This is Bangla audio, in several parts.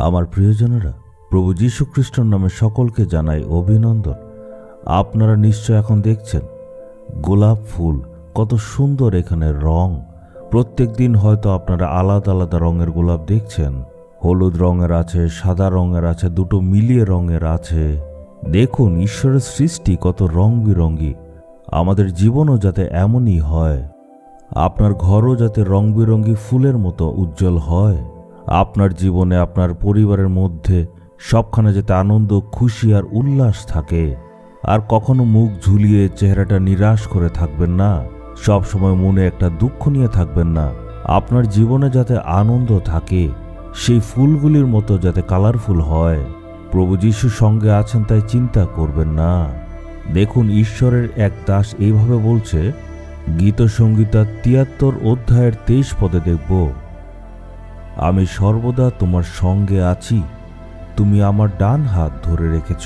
আমার প্রিয়জনেরা, প্রভু যীশু খ্রিস্টর নামে সকলকে জানাই অভিনন্দন। আপনারা নিশ্চয় এখন দেখছেন গোলাপ ফুল, কত সুন্দর এখানে রং। প্রত্যেক দিন হয়তো আপনারা আলাদা আলাদা রঙের গোলাপ দেখছেন। হলুদ রঙের আছে, সাদা রঙের আছে, দুটো মিলিয়ে রঙের আছে। দেখুন ঈশ্বরের সৃষ্টি কত রং বিরঙ্গি। আমাদের জীবনও যাতে এমনই হয়, আপনার ঘরও যাতে রং বিরঙ্গি ফুলের মতো উজ্জ্বল হয়। আপনার জীবনে, আপনার পরিবারের মধ্যে সবখানে যাতে আনন্দ, খুশি আর উল্লাস থাকে। আর কখনো মুখ ঝুলিয়ে চেহারাটা নিরাশ করে থাকবেন না, সব সময় মনে একটা দুঃখ নিয়ে থাকবেন না। আপনার জীবনে যাতে আনন্দ থাকে, সেই ফুলগুলির মতো যাতে কালারফুল হয়। প্রভু যীশু সঙ্গে আছেন তাই চিন্তা করবেন না। দেখুন ঈশ্বরের এক দাস এইভাবে বলছে, গীতসংহিতা ৭৩ অধ্যায়ের ২৩ পদে দেখব, আমি সর্বদা তোমার সঙ্গে আছি, তুমি আমার ডান হাত ধরে রেখেছ।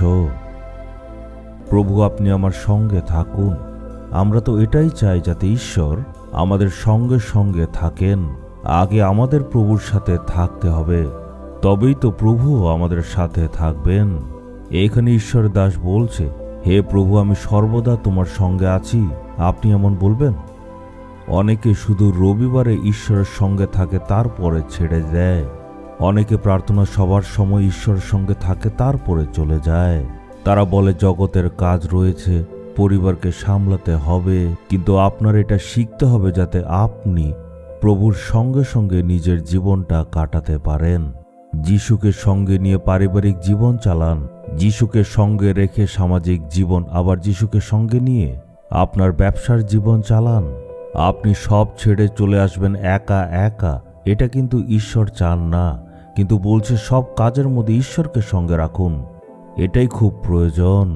প্রভু আপনি আমার সঙ্গে থাকুন। আমরা তো এটাই চাই যাতে ঈশ্বর আমাদের সঙ্গে সঙ্গে থাকেন। আগে আমাদের প্রভুর সাথে থাকতে হবে, তবেই তো প্রভু আমাদের সাথে থাকবেন। এখানে ঈশ্বর দাস বলছে, হে প্রভু আমি সর্বদা তোমার সঙ্গে আছি। আপনি এমন বলবেন? অনেকে শুধু রবিবারে ঈশ্বরের সঙ্গে থাকে, তারপরে ছেড়ে দেয়। অনেকে প্রার্থনা সবার সময় ঈশ্বরের সঙ্গে থাকে, তারপরে চলে যায়। তারা বলে জগতের কাজ রয়েছে, পরিবারকে সামলাতে হবে। কিন্তু আপনার এটা শিখতে হবে যাতে আপনি প্রভুর সঙ্গে সঙ্গে নিজের জীবনটা কাটাতে পারেন। যিশুকে সঙ্গে নিয়ে পারিবারিক জীবন চালান, যিশুকে সঙ্গে রেখে সামাজিক জীবন, আবার যিশুকে সঙ্গে নিয়ে আপনার ব্যবসার জীবন চালান। আপনি সব ছেড়ে চলে আসবেন একা একা, এটা কিন্তু ঈশ্বর চান না। কিন্তু বলছে সব কাজের মধ্যে ঈশ্বরকে সঙ্গে রাখুন, এটাই খুব প্রয়োজন।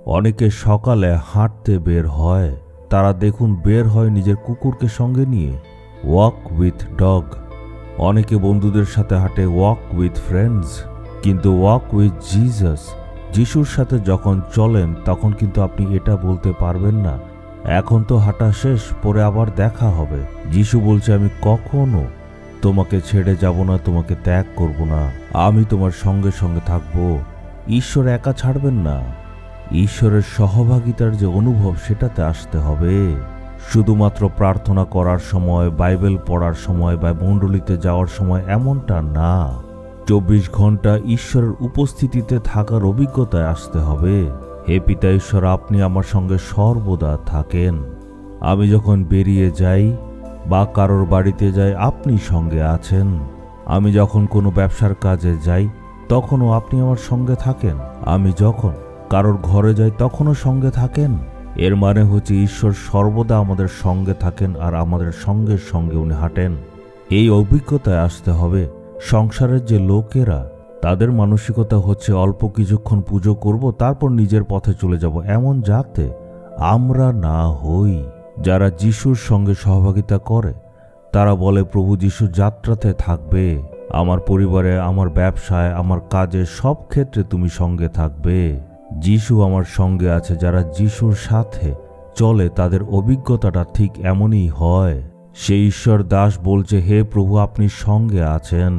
অনেকে সকালে হাঁটতে বের হয়, তারা দেখুন বের হয় নিজের কুকুরকে সঙ্গে নিয়ে, ওয়াক উইথ ডগ। অনেকে বন্ধুদের সাথে হাঁটে, ওয়াক উইথ ফ্রেন্ডস। কিন্তু ওয়াক উইথ জিসাস, যিশুর সাথে যখন চলেন তখন কিন্তু আপনি এটা বলতে পারবেন না, এখন তো হাঁটা শেষ, পরে আবার দেখা হবে। যিশু বলছে, আমি কখনো তোমাকে ছেড়ে যাব না, তোমাকে ত্যাগ করব না, আমি তোমার সঙ্গে সঙ্গে থাকব। ঈশ্বর একা ছাড়বেন না। ঈশ্বরের সহভাগিতার যে অনুভব, সেটাতে আসতে হবে। শুধুমাত্র প্রার্থনা করার সময়, বাইবেল পড়ার সময় বা মণ্ডলীতে যাওয়ার সময় এমনটা না। ২৪ ঘন্টা ঈশ্বরের উপস্থিতিতে থাকার অভিজ্ঞতায় আসতে হবে। হে পিতা ঈশ্বর, আপনি আমার সঙ্গে সর্বদা থাকেন। আমি যখন বেরিয়ে যাই বা কারোর বাড়িতে যাই, আপনি সঙ্গে আছেন। আমি যখন কোনো ব্যবসার কাজে যাই, তখনও আপনি আমার সঙ্গে থাকেন। আমি যখন কারোর ঘরে যাই, তখনও সঙ্গে থাকেন। এর মানে হচ্ছে ঈশ্বর সর্বদা আমাদের সঙ্গে থাকেন আর আমাদের সঙ্গে সঙ্গে উনি হাঁটেন। এই অভিজ্ঞতায় আসতে হবে। সংসারের যে লোকেরা, তাদের মানসিকতা হচ্ছে অল্প কিছুক্ষণ পুজো করব, তারপর নিজের পথে চলে যাব, এমন যাতে আমরা না হই। যারা যিশুর সঙ্গে সহভাগিতা করে, তারা বলে প্রভু যিশু যাত্রাতে থাকবে, আমার পরিবারে, আমার ব্যবসায়, আমার কাজে, সব ক্ষেত্রে তুমি সঙ্গে থাকবে। যিশু আমার সঙ্গে আছে। যারা যিশুর সাথে চলে তাদের অভিজ্ঞতাটা ঠিক এমনই হয়। সেই ঈশ্বর দাস বলছে, হে প্রভু আপনি সঙ্গে আছেন,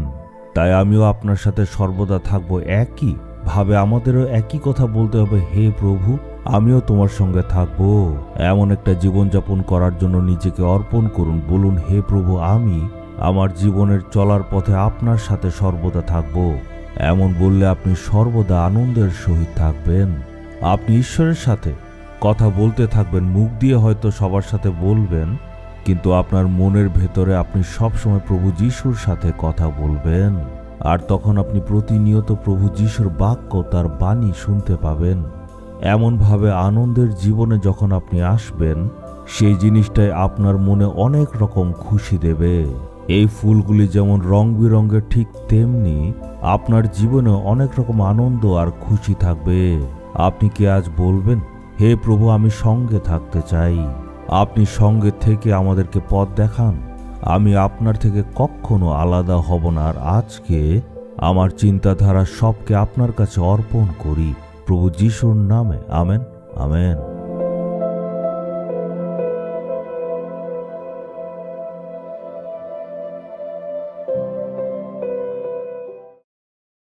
তাই আমিও আপনার সাথে সর্বদা থাকবো। একই ভাবে আমাদেরও একই কথা বলতে হবে, হে প্রভু আমিও তোমার সঙ্গে থাকবো। এমন একটা জীবনযাপন করার জন্য নিজেকে অর্পণ করুন। বলুন, হে প্রভু আমি আমার জীবনের চলার পথে আপনার সাথে সর্বদা থাকবো। এমন বললে আপনি সর্বদা আনন্দের সহিত থাকবেন। আপনি ঈশ্বরের সাথে কথা বলতে থাকবেন, মুখ দিয়ে হয়তো সবার সাথে বলবেন, কিন্তু আপনার মনের ভেতরে আপনি সবসময় প্রভু যিশুর সাথে কথা বলবেন। আর তখন আপনি প্রতিনিয়ত প্রভু যিশুর বাক্য, তার বাণী শুনতে পাবেন। এমনভাবে আনন্দের জীবনে যখন আপনি আসবেন, সেই জিনিসটাই আপনার মনে অনেক রকম খুশি দেবে। এই ফুলগুলি যেমন রং বিরঙের, ঠিক তেমনি আপনার জীবনে অনেক রকম আনন্দ আর খুশি থাকবে। আপনি কি আজ বলবেন, হে প্রভু আমি সঙ্গে থাকতে চাই, আপনি সঙ্গে থেকে আমাদেরকে পথ দেখান, আমি আপনার থেকে কখনো আলাদা হব না। আর আজকে আমার চিন্তাধারা সবকে আপনার কাছে অর্পণ করি, প্রভু যিশুর নামে। Amen, amen.